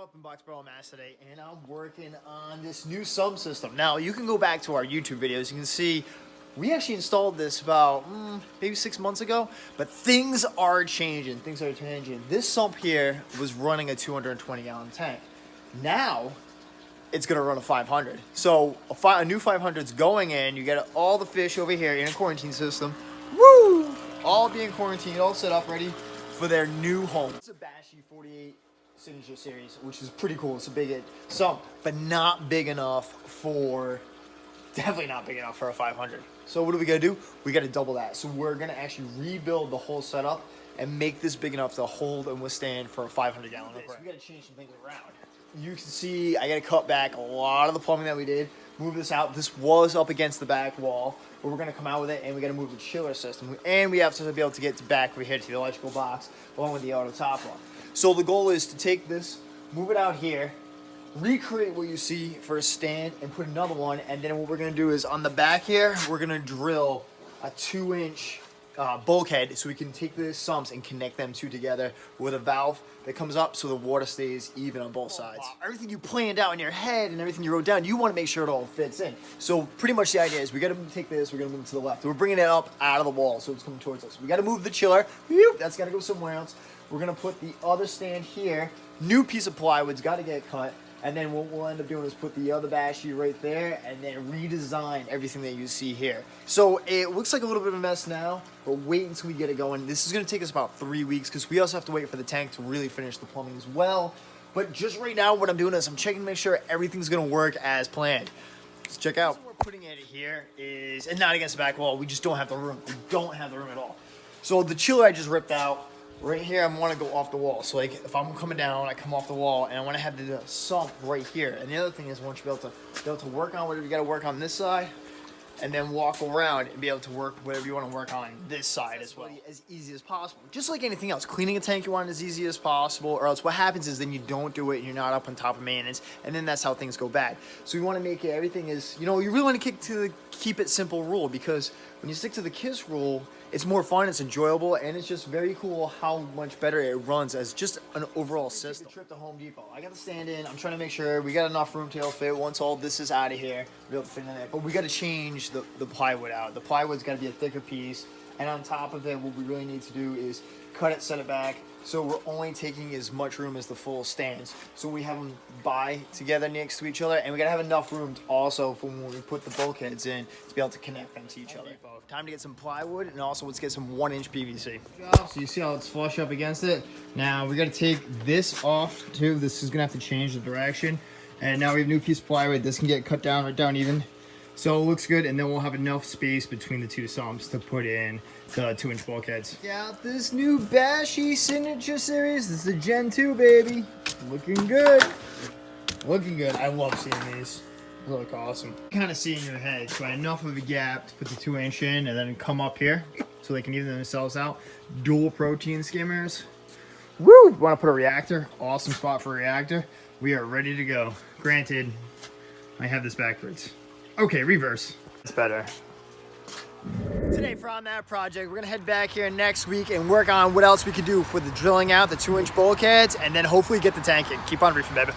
I'm up in Boxborough, Mass today, and I'm working on this new sump system. Now, you can go back to our YouTube videos. You can see we actually installed this about maybe 6 months ago, but things are changing. Things are changing. This sump here was running a 220-gallon tank. Now, it's going to run a 500. So, a new 500 is going in. You get all the fish over here in a quarantine system. Woo! All being quarantined, all set up, ready for their new home. It's a bashsea 48 signature series, which is pretty cool. It's a big sump, but not big enough for, definitely not big enough for a 500. So what do we gotta do? We gotta double that. So we're gonna actually rebuild the whole setup and make this big enough to hold and withstand for a 500-gallon. So we gotta change some things around. You can see I gotta cut back a lot of the plumbing that we did, move this out. This was up against the back wall, but we're gonna come out with it, and we gotta move the chiller system, and we have to be able to get back over here to the electrical box along with the auto top one. So the goal is to take this, move it out here, recreate what you see for a stand, and put another one. And then what we're gonna do is on the back here, we're gonna drill a 2-inch bulkhead so we can take the sumps and connect them two together with a valve that comes up so the water stays even on both sides. Everything you planned out in your head and everything you wrote down, you want to make sure it all fits in. So pretty much the idea is we got to take this, we're going to move it to the left. We're bringing it up out of the wall so it's coming towards us. We got to move the chiller. That's got to go somewhere else. We're going to put the other stand here. New piece of plywood's got to get cut. And then what we'll end up doing is put the other bashsea right there and then redesign everything that you see here. So it looks like a little bit of a mess now, but wait until we get it going. This is going to take us about 3 weeks because we also have to wait for the tank to really finish the plumbing as well. But just right now, what I'm doing is I'm checking to make sure everything's going to work as planned. Let's check out. The reason we're putting it here is, and not against the back wall, we just don't have the room. We don't have the room at all. So the chiller I just ripped out, right here, I want to go off the wall. So like if I'm coming down, I come off the wall, and I want to have the sump right here. And the other thing is I want you to be able to work on whatever you got to work on this side, and then walk around and be able to work whatever you want to work on this side as well. As easy as possible. Just like anything else, cleaning a tank you want as easy as possible, or else what happens is then you don't do it and you're not up on top of maintenance, and then that's how things go bad. So we want to make it, everything is, you really want to keep it simple rule, because when you stick to the KISS rule, it's more fun, it's enjoyable, and it's just very cool how much better it runs as just an overall system. Trip to Home Depot. I got the stand in. I'm trying to make sure we got enough room to fit once all this is out of here. Be able to fit in there. But we got to change the plywood out. The plywood's got to be a thicker piece, and on top of it, what we really need to do is cut it, set it back, so we're only taking as much room as the full stands. So we have them together next to each other, and we gotta have enough room also for when we put the bulkheads in to be able to connect them to each other. Time to get some plywood, and also let's get some 1-inch PVC. So you see how it's flush up against it? Now we gotta take this off too. This is gonna have to change the direction. And now we have a new piece of plywood. This can get cut down right down even. So it looks good, and then we'll have enough space between the two sumps to put in the 2-inch bulkheads. Got this new bashsea signature series. This is the Gen 2, baby. Looking good. Looking good. I love seeing these. They look awesome. Kind of see in your head, so enough of a gap to put the 2-inch in, and then come up here so they can even themselves out. Dual protein skimmers. Woo! Want to put a reactor? Awesome spot for a reactor. We are ready to go. Granted, I have this backwards. Okay, reverse. It's better. Today for On That Project, we're gonna head back here next week and work on what else we could do for the drilling out the 2-inch bulkheads, and then hopefully get the tank in. Keep on reefing, baby.